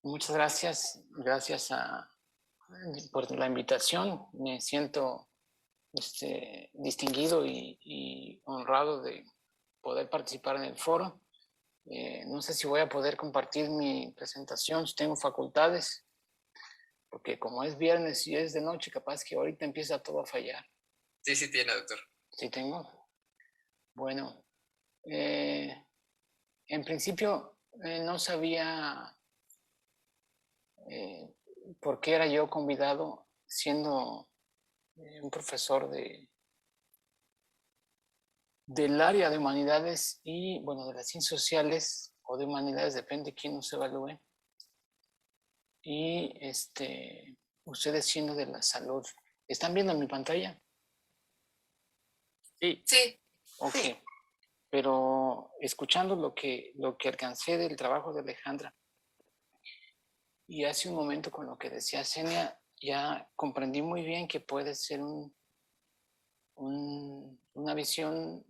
Muchas gracias. Por la invitación. Me siento distinguido y honrado de poder participar en el foro. No sé si voy a poder compartir mi presentación, si tengo facultades, porque como es viernes y es de noche, capaz que ahorita empieza todo a fallar. Sí, sí tiene, doctor. ¿Sí tengo? Bueno, en principio no sabía eh, por qué era yo convidado siendo un profesor del área de humanidades y, bueno, de las ciencias sociales o de humanidades, depende de quién nos evalúe. Y ustedes siendo de la salud. ¿Están viendo en mi pantalla? Sí. Sí. Ok. Sí. Pero escuchando lo que alcancé del trabajo de Alejandra y hace un momento con lo que decía Senia, ya comprendí muy bien que puede ser una visión,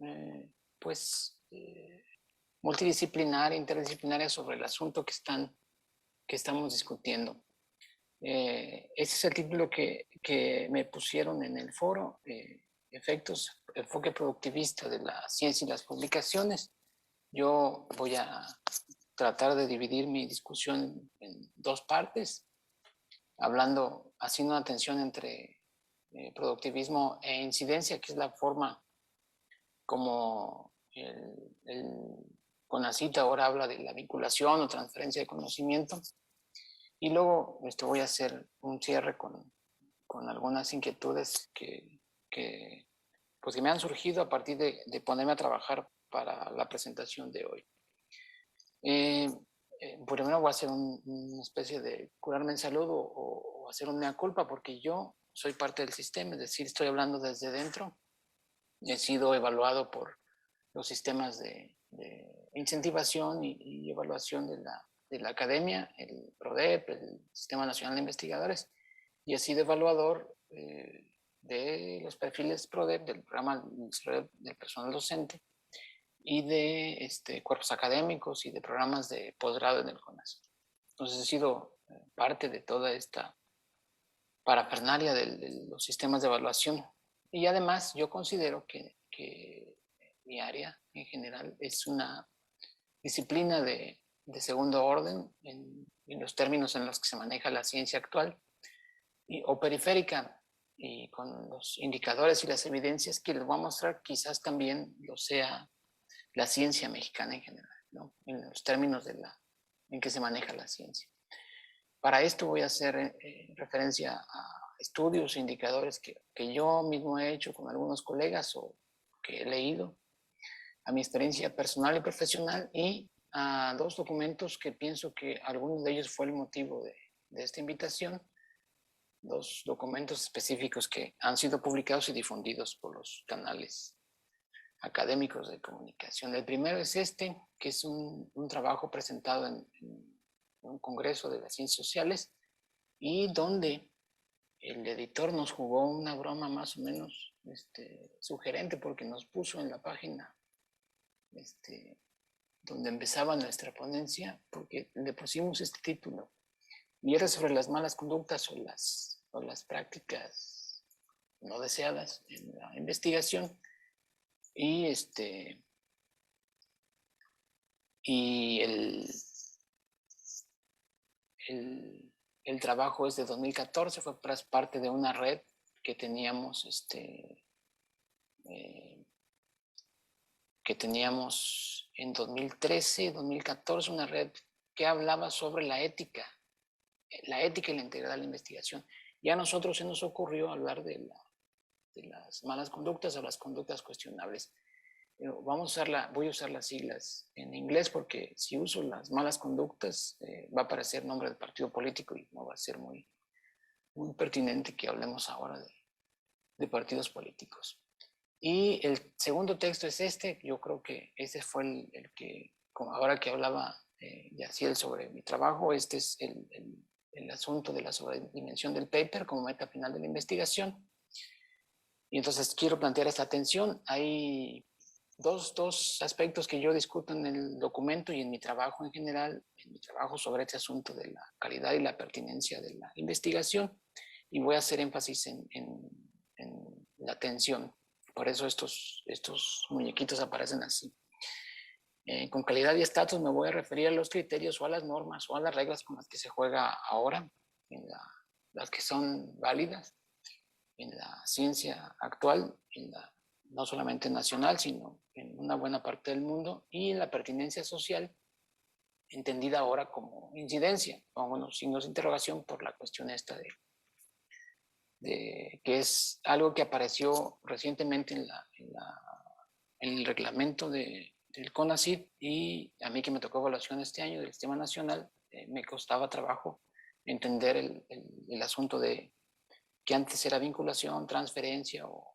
multidisciplinaria, interdisciplinaria sobre el asunto que estamos discutiendo. Ese es el título que me pusieron en el foro, efectos, enfoque productivista de la ciencia y las publicaciones. Yo voy a tratar de dividir mi discusión en dos partes, haciendo una tensión entre productivismo e incidencia, que es la forma como el CONACYT ahora habla de la vinculación o transferencia de conocimiento. Y luego voy a hacer un cierre con algunas inquietudes pues que me han surgido a partir de ponerme a trabajar para la presentación de hoy. Primero voy a hacer una especie de curarme en salud o hacer una mea culpa, porque yo soy parte del sistema, es decir, estoy hablando desde dentro. He sido evaluado por los sistemas de incentivación y evaluación de la academia, el PRODEP, el Sistema Nacional de Investigadores, y he sido evaluador de los perfiles PRODEP, del programa del personal docente y de cuerpos académicos y de programas de posgrado en el CONAS. Entonces he sido parte de toda esta parafernalia de los sistemas de evaluación. Y además yo considero que mi área en general es una disciplina de segundo orden en los términos en los que se maneja la ciencia actual, o periférica, y con los indicadores y las evidencias que les voy a mostrar, quizás también lo sea la ciencia mexicana en general, ¿no? En los términos en que se maneja la ciencia. Para esto voy a hacer referencia a estudios e indicadores que yo mismo he hecho con algunos colegas o que he leído, a mi experiencia personal y profesional, y a dos documentos que pienso que alguno de ellos fue el motivo de esta invitación, dos documentos específicos que han sido publicados y difundidos por los canales académicos de comunicación. El primero es que es un trabajo presentado en un congreso de las ciencias sociales y donde el editor nos jugó una broma más o menos sugerente, porque nos puso en la página donde empezaba nuestra ponencia, porque le pusimos este título, y era sobre las malas conductas o las prácticas no deseadas en la investigación. Y y el trabajo es de 2014, fue parte de una red que teníamos en 2013, 2014, una red que hablaba sobre la ética y la integridad de la investigación. Y a nosotros se nos ocurrió hablar de las malas conductas o las conductas cuestionables. Voy a usar las siglas en inglés, porque si uso las malas conductas va a aparecer nombre del partido político y no va a ser muy pertinente que hablemos ahora de partidos políticos. Y el segundo texto es yo creo que ese fue el que, ahora que hablaba Yaciel sobre mi trabajo, este es el asunto de la sobredimensión del paper como meta final de la investigación. Y entonces quiero plantear esta tensión. Hay dos aspectos que yo discuto en el documento y en mi trabajo en general, en mi trabajo sobre este asunto de la calidad y la pertinencia de la investigación, y voy a hacer énfasis en la atención. Por eso estos muñequitos aparecen así. Con calidad y estatus me voy a referir a los criterios o a las normas o a las reglas con las que se juega ahora, las que son válidas en la ciencia actual, no solamente nacional, sino en una buena parte del mundo, y en la pertinencia social, entendida ahora como incidencia, o bueno, signos de interrogación por la cuestión esta de que es algo que apareció recientemente en el reglamento del CONACYT, y a mí que me tocó evaluación este año del sistema nacional, me costaba trabajo entender el asunto de que antes era vinculación, transferencia o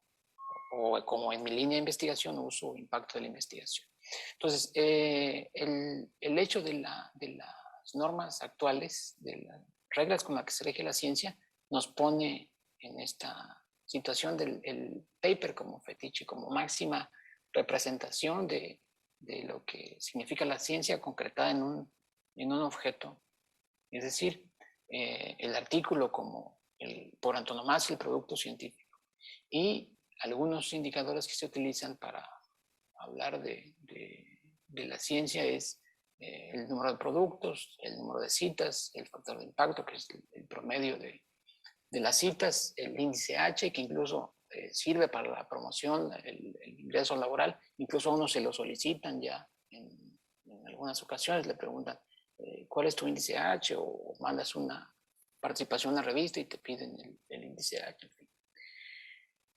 como en mi línea de investigación, uso o impacto de la investigación. Entonces, el hecho de las normas actuales, de las reglas con las que se rige la ciencia, nos pone en esta situación del paper como fetiche, como máxima representación de lo que significa la ciencia concretada en un objeto. Es decir, el artículo como por antonomasia el producto científico. Y algunos indicadores que se utilizan para hablar de la ciencia es el número de productos, el número de citas, el factor de impacto, que es el promedio de las citas, el índice H, que incluso sirve para la promoción, el ingreso laboral. Incluso a uno se lo solicitan ya en algunas ocasiones, le preguntan ¿cuál es tu índice H? O mandas una participación en una revista y te piden el índice H. En fin.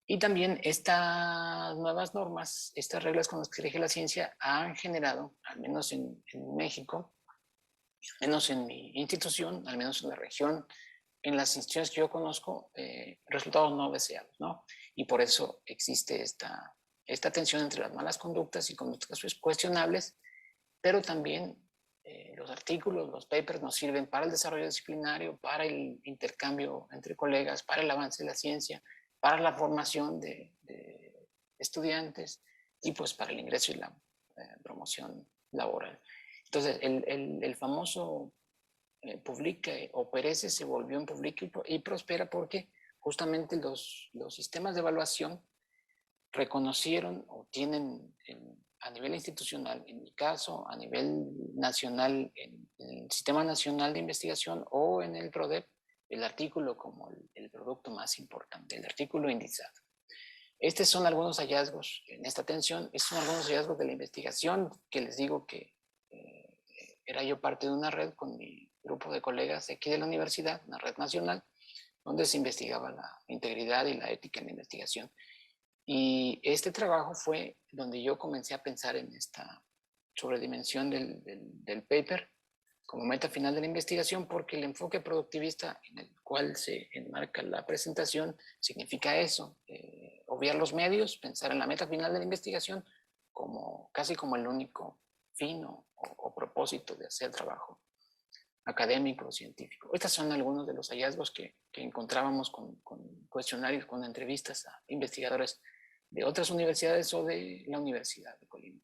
Y también estas nuevas normas, estas reglas con las que se rige la ciencia, han generado, al menos en México, al menos en mi institución, al menos en la región, en las instituciones que yo conozco, resultados no deseados, ¿no? Y por eso existe esta tensión entre las malas conductas y conductas cuestionables, pero también los artículos, los papers nos sirven para el desarrollo disciplinario, para el intercambio entre colegas, para el avance de la ciencia, para la formación de estudiantes y pues para el ingreso y la promoción laboral. Entonces, el famoso publica o perece se volvió en publica y prospera porque justamente los sistemas de evaluación reconocieron o tienen a nivel institucional, en mi caso, a nivel nacional, en el Sistema Nacional de Investigación o en el PRODEP, el artículo como el producto más importante, el artículo indizado. Estos son algunos hallazgos en esta atención, estos son algunos hallazgos de la investigación que les digo que era yo parte de una red con mi grupo de colegas de aquí de la universidad, una red nacional, donde se investigaba la integridad y la ética en la investigación. Y este trabajo fue donde yo comencé a pensar en esta sobredimensión del paper como meta final de la investigación, porque el enfoque productivista en el cual se enmarca la presentación significa eso, obviar los medios, pensar en la meta final de la investigación como casi como el único fin o propósito de hacer trabajo académico o científico. Estos son algunos de los hallazgos que encontrábamos con cuestionarios, con entrevistas a investigadores de otras universidades o de la Universidad de Colima.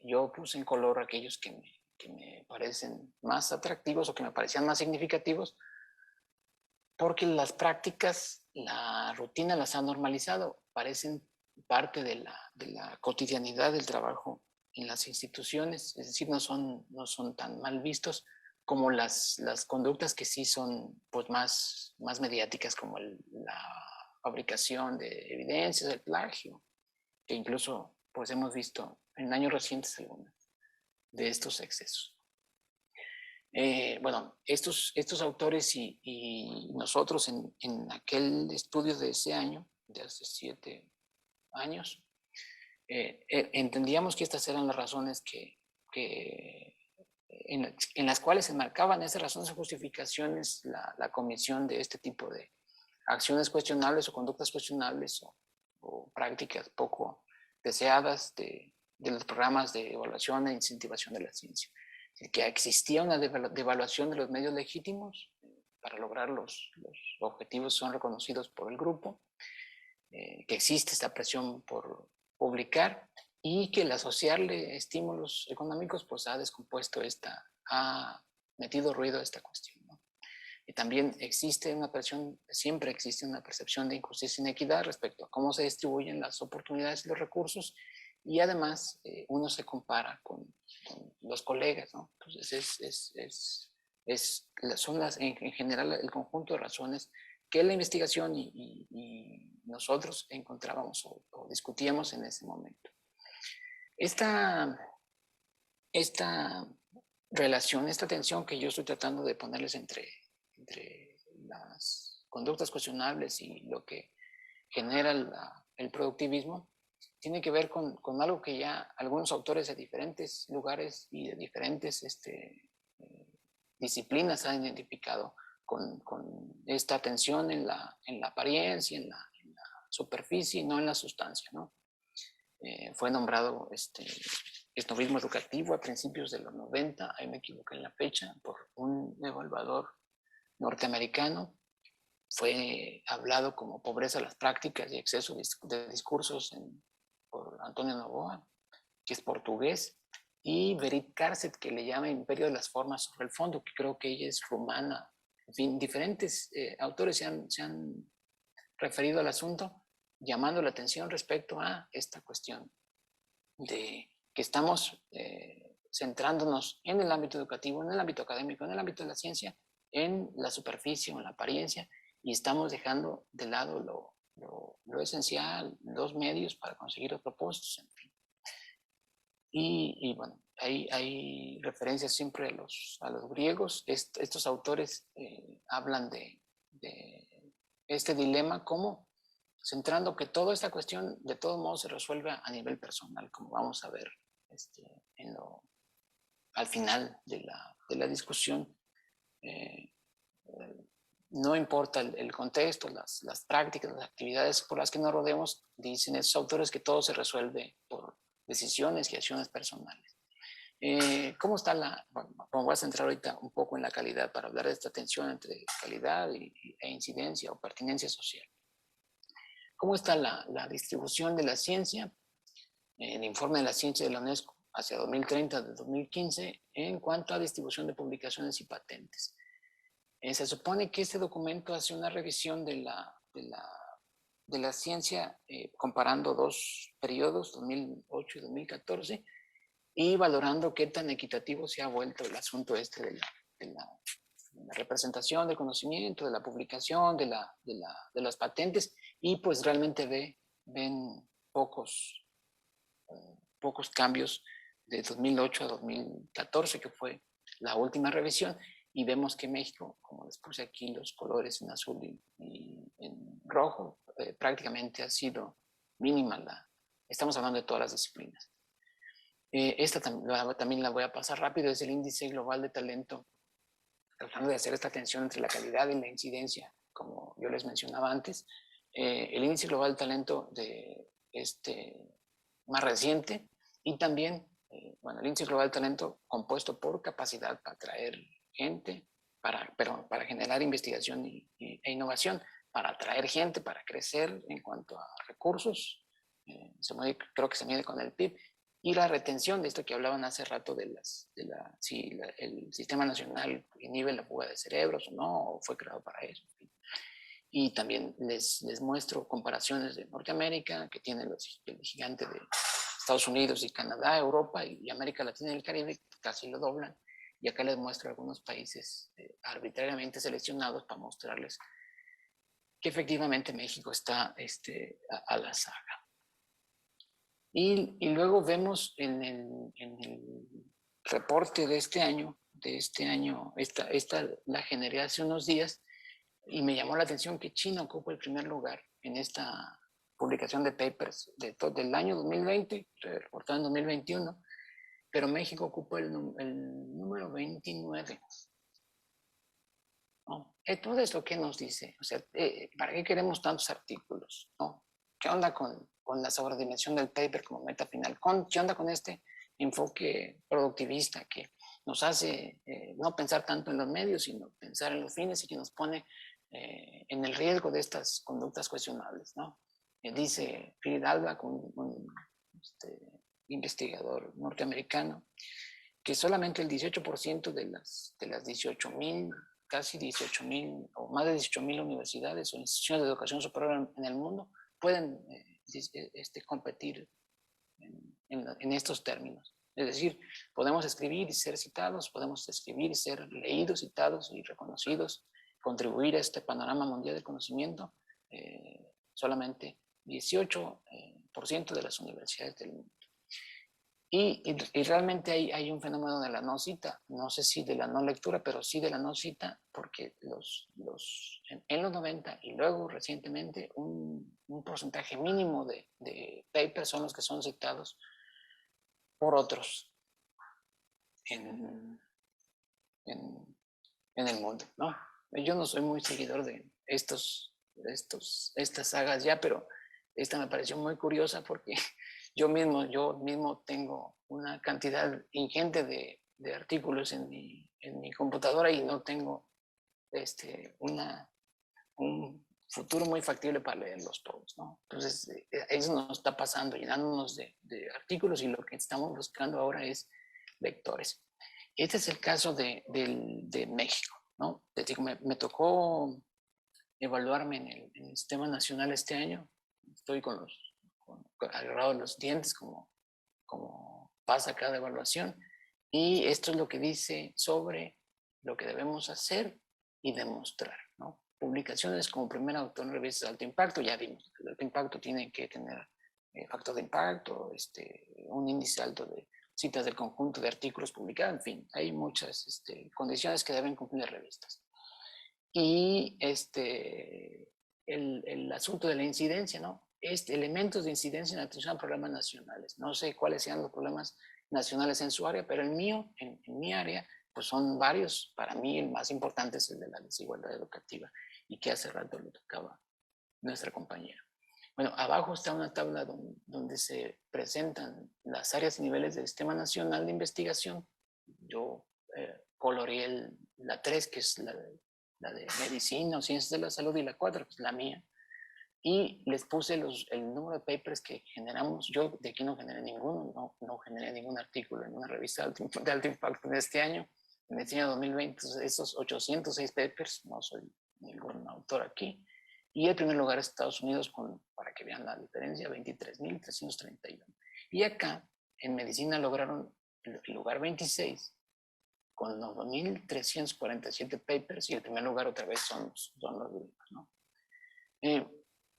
Yo puse en color aquellos que me parecen más atractivos o que me parecían más significativos, porque las prácticas, la rutina las ha normalizado, parecen parte de la cotidianidad del trabajo en las instituciones, es decir, no son tan mal vistos como las conductas que sí son pues, más mediáticas, como la fabricación de evidencias, el plagio, que incluso pues hemos visto en años recientes algunas de estos excesos. Bueno, estos autores y nosotros en aquel estudio de ese año, de hace 7 años, entendíamos que estas eran las razones en las cuales se marcaban esas razones o justificaciones la comisión de este tipo de acciones cuestionables o conductas cuestionables o prácticas poco deseadas de los programas de evaluación e incentivación de la ciencia. Que existía una devaluación de los medios legítimos para lograr los objetivos son reconocidos por el grupo, que existe esta presión por publicar y que el asociarle estímulos económicos pues ha descompuesto ha metido ruido a esta cuestión, ¿no? Y también existe una percepción, siempre existe una percepción de injusticia e inequidad respecto a cómo se distribuyen las oportunidades y los recursos, y además uno se compara con los colegas, ¿no? Entonces son en general el conjunto de razones que la investigación y nosotros encontrábamos o discutíamos en ese momento. Esta relación, esta tensión que yo estoy tratando de ponerles entre las conductas cuestionables y lo que genera el productivismo, tiene que ver con algo que ya algunos autores de diferentes lugares y de diferentes disciplinas han identificado con esta tensión en la apariencia, en la superficie, no en la sustancia, ¿no? Fue nombrado esnovismo educativo a principios de los 90, ahí me equivoqué en la fecha, por un evaluador norteamericano. Fue hablado como pobreza a las prácticas y exceso de discursos por Antonio Novoa, que es portugués, y Berit Karset, que le llama Imperio de las Formas sobre el Fondo, que creo que ella es rumana. En fin, diferentes autores se han referido al asunto, llamando la atención respecto a esta cuestión de que estamos centrándonos en el ámbito educativo, en el ámbito académico, en el ámbito de la ciencia, en la superficie o en la apariencia, y estamos dejando de lado lo esencial, los medios para conseguir los propósitos, en fin. Y bueno, hay referencias siempre a los griegos. Estos autores hablan de este dilema como centrando que toda esta cuestión de todos modos se resuelve a nivel personal, como vamos a ver al final de la discusión. No importa el contexto, las prácticas, las actividades por las que nos rodeamos, dicen estos autores que todo se resuelve por decisiones y acciones personales. ¿Cómo está bueno, voy a centrar ahorita un poco en la calidad para hablar de esta tensión entre calidad e incidencia o pertinencia social? ¿Cómo está la distribución de la ciencia? El informe de la ciencia de la UNESCO hacia 2030 de 2015 en cuanto a distribución de publicaciones y patentes. Se supone que este documento hace una revisión de la ciencia comparando dos periodos, 2008 y 2014, y valorando qué tan equitativo se ha vuelto el asunto de la representación del conocimiento, de la publicación, de las patentes, y pues realmente ven pocos cambios de 2008 a 2014, que fue la última revisión, y vemos que México, como les puse aquí los colores en azul y en rojo, prácticamente ha sido mínima estamos hablando de todas las disciplinas. Esta también la voy a pasar rápido, es el índice global de talento, tratando de hacer esta tensión entre la calidad y la incidencia, como yo les mencionaba antes. El índice global de talento de más reciente, y también bueno, el índice global de talento compuesto por capacidad para atraer gente, para generar investigación e innovación, para atraer gente, para crecer en cuanto a recursos, creo que se mide con el PIB, y la retención de esto que hablaban hace rato si el sistema nacional inhibe la fuga de cerebros o no, o fue creado para eso. Y también les muestro comparaciones de Norteamérica, que tiene el gigante de Estados Unidos y Canadá, Europa y América Latina y el Caribe, casi lo doblan. Y acá les muestro algunos países arbitrariamente seleccionados para mostrarles que efectivamente México está a la saga. Y luego vemos en el reporte de este año, la generé hace unos días, y me llamó la atención que China ocupa el primer lugar en esta publicación de papers del año 2020, reportado en 2021, pero México ocupa el número 29. ¿No? Entonces, ¿lo que nos dice? O sea, ¿para qué queremos tantos artículos? ¿No? ¿Qué onda con la sobredimensión del paper como meta final? ¿Qué onda con este enfoque productivista que nos hace no pensar tanto en los medios, sino pensar en los fines, y que nos pone en el riesgo de estas conductas cuestionables, ¿no? Dice Philip Alba, un investigador norteamericano, que solamente el 18% de las 18,000, casi 18,000 o más de 18,000 universidades o instituciones de educación superior en el mundo pueden competir en estos términos. Es decir, podemos escribir y ser citados, podemos escribir y ser leídos, citados y reconocidos, contribuir a este panorama mundial del conocimiento, solamente 18% de las universidades del mundo. Y realmente hay un fenómeno de la no cita, no sé si de la no lectura, pero sí de la no cita, porque en los 90 y luego recientemente un porcentaje mínimo de papers son los que son citados por otros en el mundo, ¿no? Yo no soy muy seguidor de estas sagas ya, pero esta me pareció muy curiosa porque yo mismo tengo una cantidad ingente de artículos en mi computadora y no tengo un futuro muy factible para leerlos todos, ¿no? Entonces, eso nos está pasando, llenándonos de artículos, y lo que estamos buscando ahora es lectores. Este es el caso de México, ¿no? Les digo, me tocó evaluarme en el sistema nacional este año. Estoy agarrado de los dientes, como pasa cada evaluación. Y esto es lo que dice sobre lo que debemos hacer y demostrar, ¿no? Publicaciones como primer autor en revistas de alto impacto, ya vimos que el alto impacto tiene que tener factor de impacto, un índice alto de citas del conjunto de artículos publicados, en fin, hay muchas condiciones que deben cumplir las revistas. Y el asunto de la incidencia, ¿no? Elementos de incidencia en atención a problemas nacionales. No sé cuáles sean los problemas nacionales en su área, pero el mío, en mi área, pues son varios. Para mí el más importante es el de la desigualdad educativa, y que hace rato lo tocaba nuestra compañera. Bueno, abajo está una tabla donde se presentan las áreas y niveles del Sistema Nacional de Investigación. Yo coloreé la 3, que es la de Medicina o Ciencias de la Salud, y la 4, que es la mía. Y les puse el número de papers que generamos. Yo de aquí no generé ninguno, no generé ningún artículo en una revista de alto impacto en este año. En este año 2020, esos 806 papers, no soy ningún autor aquí. Y el primer lugar es Estados Unidos, para que vean la diferencia, 23,331. Y acá, en Medicina, lograron el lugar 26, con 9,347 papers, y el primer lugar otra vez son los mismos, ¿no?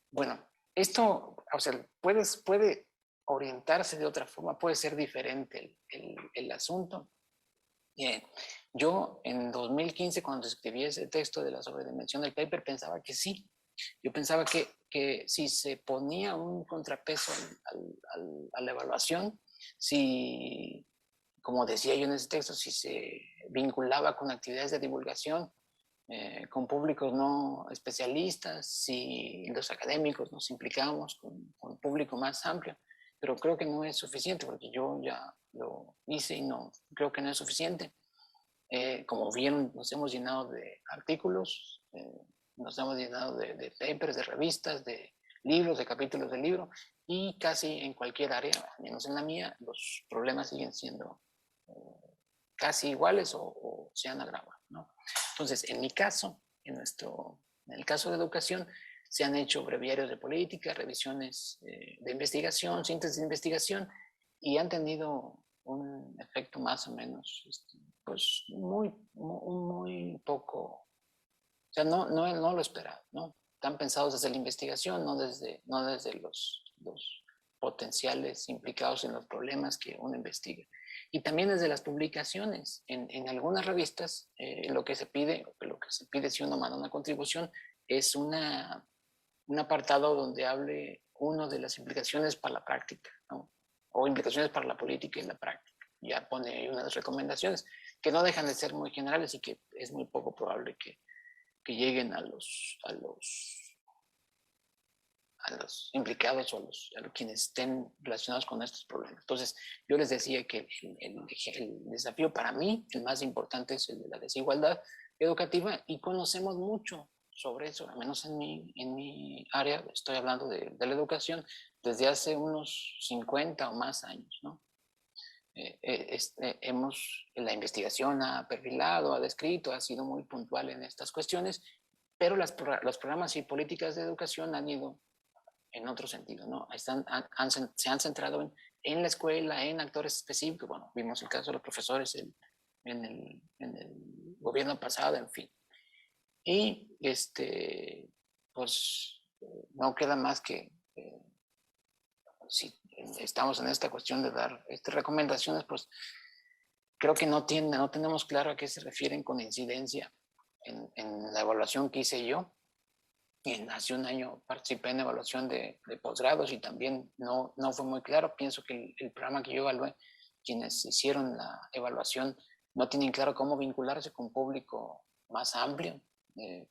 Bueno, esto, o sea, puede orientarse de otra forma, puede ser diferente el asunto. Yo en 2015, cuando escribí ese texto de la sobredimensión del paper, pensaba que sí. Yo pensaba que si se ponía un contrapeso a la evaluación, si, como decía yo en ese texto, si se vinculaba con actividades de divulgación, con públicos no especialistas, si los académicos nos implicamos con un público más amplio, pero creo que no es suficiente, porque yo ya lo hice y no, creo que no es suficiente. Como vieron, nos hemos llenado de artículos, nos hemos llenado de papers, de revistas, de libros, de capítulos de libro, y casi en cualquier área, menos en la mía, los problemas siguen siendo casi iguales o se han agravado, ¿no? Entonces, en mi caso, en el caso de educación, se han hecho breviarios de política, revisiones de investigación, síntesis de investigación, y han tenido un efecto más o menos, pues muy poco, o sea, no lo esperaba, ¿no? Están pensados desde la investigación, no desde los potenciales implicados en los problemas que uno investiga. Y también desde las publicaciones. En algunas revistas, lo que se pide si uno manda una contribución, es un apartado donde hable uno de las implicaciones para la práctica, ¿no? O implicaciones para la política y la práctica. Ya pone unas recomendaciones que no dejan de ser muy generales y que es muy poco probable que lleguen a los implicados o a quienes estén relacionados con estos problemas. Entonces, yo les decía que el desafío para mí, el más importante, es el de la desigualdad educativa, y conocemos mucho sobre eso, al menos en mi área, estoy hablando de la educación, desde hace unos 50 o más años, ¿no? La investigación ha perfilado, ha descrito, ha sido muy puntual en estas cuestiones, pero los programas y políticas de educación han ido en otro sentido, ¿no? Se han centrado en la escuela, en actores específicos. Bueno, vimos el caso de los profesores en el gobierno pasado, en fin. Y pues no queda más que, si estamos en esta cuestión de dar estas recomendaciones, pues creo que no tenemos claro a qué se refieren con incidencia en la evaluación que hice yo. Hace un año participé en evaluación de posgrados y también no fue muy claro. Pienso que el programa que yo evalué, quienes hicieron la evaluación, no tienen claro cómo vincularse con un público más amplio.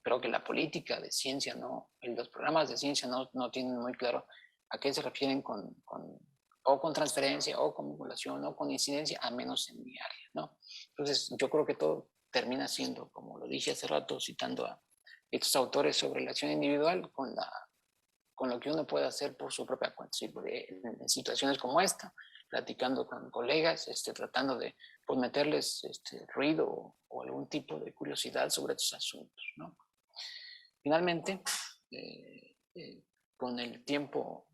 Creo que la política de ciencia, los programas de ciencia no tienen muy claro a qué se refieren o con transferencia, o con vinculación, o con incidencia, a menos en mi área, ¿no? Entonces, yo creo que todo termina siendo, como lo dije hace rato, citando a estos autores, sobre la acción individual con lo que uno puede hacer por su propia cuenta. ¿Sí? En situaciones como esta, platicando con colegas, tratando de pues, meterles ruido o algún tipo de curiosidad sobre estos asuntos, ¿no? Finalmente, con el tiempo,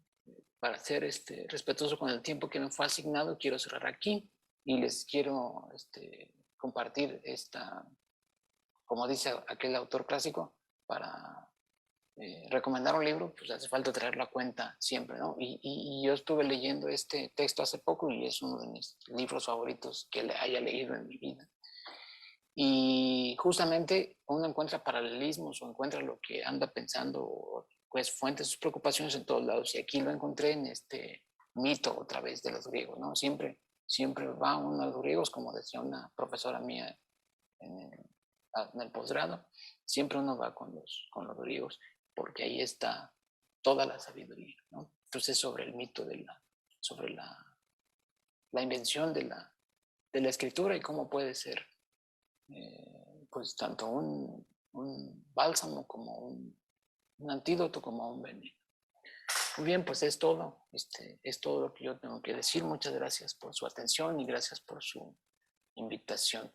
para ser respetuoso con el tiempo que me fue asignado, quiero cerrar aquí y les quiero compartir como dice aquel autor clásico, para recomendar un libro, pues hace falta traerlo a cuenta siempre, ¿no? Y yo estuve leyendo este texto hace poco y es uno de mis libros favoritos que haya leído en mi vida. Y justamente uno encuentra paralelismos o encuentra lo que anda pensando, pues fuentes de sus preocupaciones en todos lados. Y aquí lo encontré en este mito otra vez de los griegos, ¿no? Siempre va uno a los griegos, como decía una profesora mía en el posgrado, siempre uno va con los griegos, porque ahí está toda la sabiduría, ¿no? Entonces, sobre el mito sobre la invención de la escritura y cómo puede ser, pues, tanto un bálsamo como un antídoto, como un veneno. Muy bien, pues es todo. Es todo lo que yo tengo que decir. Muchas gracias por su atención y gracias por su invitación.